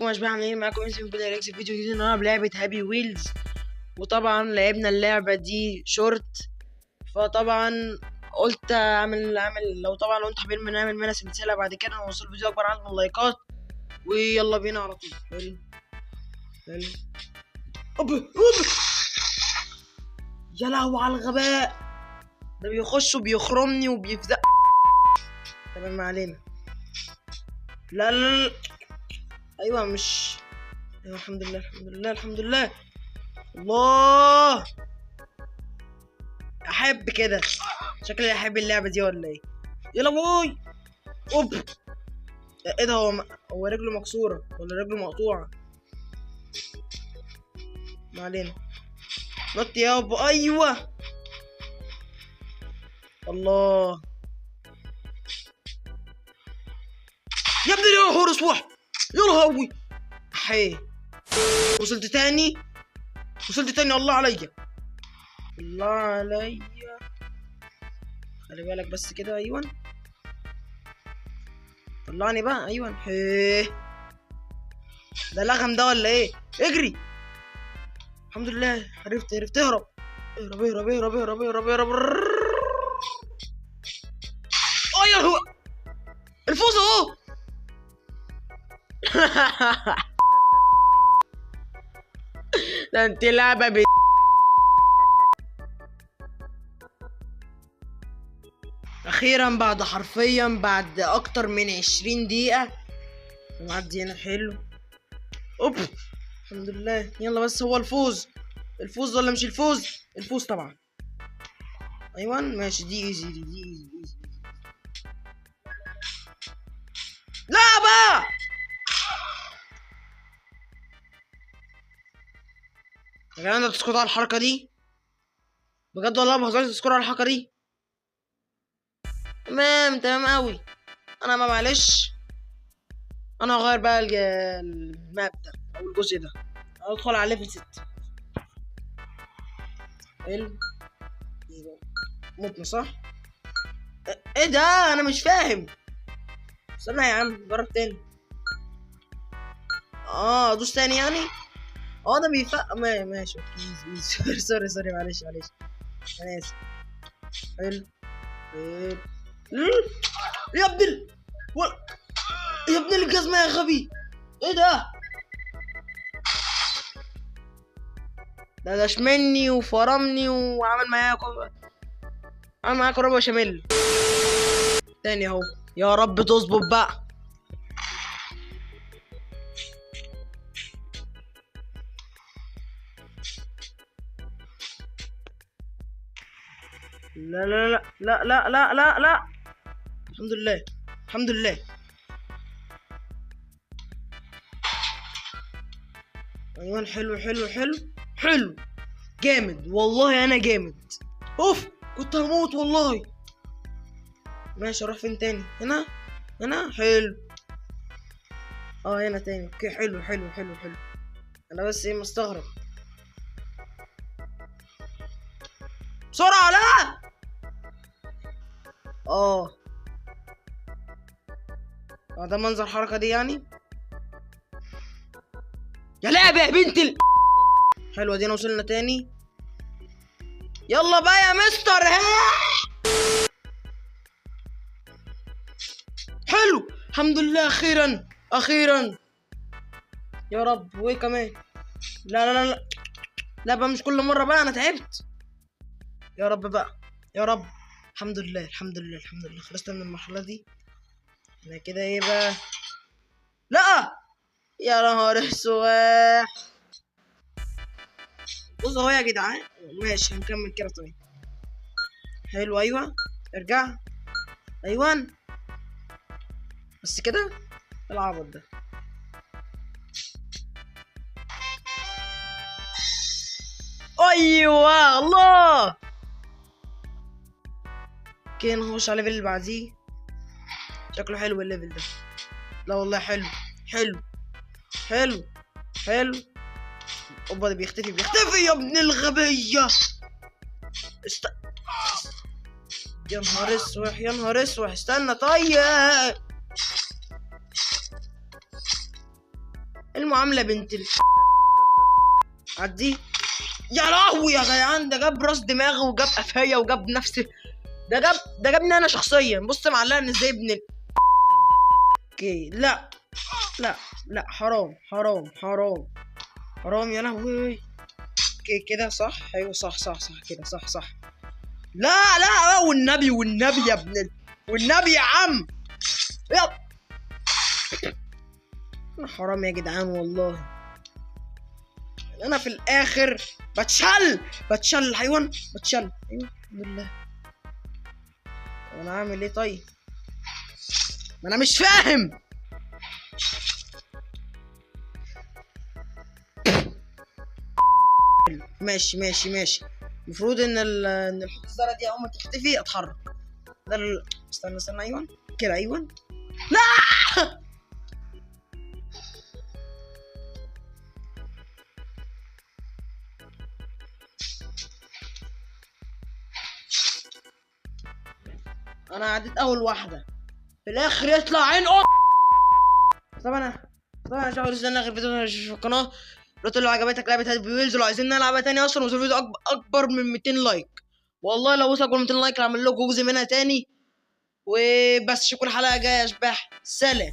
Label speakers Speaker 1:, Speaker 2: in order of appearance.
Speaker 1: ومش بعمل ايه معاكم اسم بلاي في فيديو جديد النهارده بلعبة هابي ويلز. وطبعا لعبنا اللعبة دي شورت، فطبعا قلت اعمل لو انتوا حابين نعمل منها سلسلة بعد كده نوصل الفيديو اكبر عدد من اللايكات. ويلا بينا على طول. حلو يا لهوي على الغباء ده، بيخش وبيخرمني وبيفزق. تمام ما علينا. لا لا لا، ايوه مش ايوه الحمد لله الحمد لله. الله، احب كده، شكلي احب اللعبه دي ولا ايه؟ يلا بوي. اوب، ايه ده؟ هو رجله مكسوره ولا رجله مقطوعه؟ ما علينا. نط يابا. ايوه الله يا ابني، يا هورس واحد. يا لهوي حي، وصلت تاني الله عليا خلي بالك بس كده. ايوه طلعني بقى. ايوه حي، ده لغم ده ولا ايه؟ اجري. الحمد لله عرفت اهرب. ايوه هو الفوز اهو. ده انت لعبة اخيرا بعد اكتر من 20 دقيقة ومعدي هنا. حلو. اوب الحمد لله. يلا بس هو الفوز ولا مش الفوز؟ الفوز طبعا. ايوه ماشي، دي ايزي. لا بقى، يا جدعان انتوا تسكتوا على الحركة دي بجد والله، ما بهزرش. تسكتوا على الحركة دي. تمام قوي. انا ما معلش، انا هغير بقى الماب ده او الجزء ده، ادخل على ليفل 6. حلو. متنا صح؟ ايه ده؟ انا مش فاهم. استنى يا عم، جرب تاني. ادوس تاني يعني. ده بيفق. ماشي اوكي. سوري معلش انا اسف. حلو. يا ابن يا ابن الجزمة يا غبي. ايه ده؟ ده شمني وفرمني وعمل معايا كرة بشاميل تاني اهو. يا رب تظبط بقى. لا لا لا لا لا لا لا لا. الحمد لله. ايوه حلو جامد والله. انا جامد. اوف كنت هموت والله. ماشي، اروح فين تاني؟ هنا حلو. هنا تاني. اوكي حلو. انا بس ايه مستغرب. بسرعة لا. ده منظر الحركة دي يعني. يا لعبة يا بنت حلوة دي. انا وصلنا تاني. يلا بقى يا مستر. حلو الحمد لله. اخيرا يا رب. وايه كمان؟ لا بقى، مش كل مرة بقى، انا تعبت. يا رب بقى يا رب. الحمد لله خلصت من المرحلة دي. انا كده ايه بقى؟ لا يا نهار اسود. بصوا اهو يا جدعان. ماشي هنكمل كده. طيب حلو. ايوه ارجع. ايوه بس كده. العبط ده. ايوه الله. اوكي نخش على الليفل اللي بعديه. شكله حلو الليفل ده. لا والله حلو. اوبا ده بيختفي يا ابن الغبية. يا نهار اسوح. استنى طيب. المعامله بنت عدي. يا لهوي يا جدعان، ده جاب راس دماغي وجاب قفايا وجاب نفسي. ده جابني انا شخصيا. بص معلقني ازاي ابن اوكي. لا لا لا، حرام حرام حرام حرام يا لهوي. كده صح. ايوه صح صح صح كده صح صح. لا لا والنبي والنبي يا ابن والنبي يا عم. يلا حرام يا جدعان والله. انا في الاخر بتشل الحيوان. بتشل. ايوه الحمد لله. انا اعمل ايه طيب؟ ما انا مش فاهم. ماشي ماشي ماشي. المفروض ان الحجارة دي اول ما تختفي اتحرك. ده استنى استنى. ايوه كده. ايوه. لا انا عديت اول واحده، في الاخر يطلع عين طبعا مش عاوز غير فيديو في القناه. لو عجبتك لعبه هابي ويلز، لو عايزين نلعبها تاني اصلا وصل الفيديو اكبر من 200 لايك، والله لو وصل اكبر من 200 لايك هعمل لكم جزء منها تاني. وبس، شكرا. حلقه جايه يا اشباح. سلام.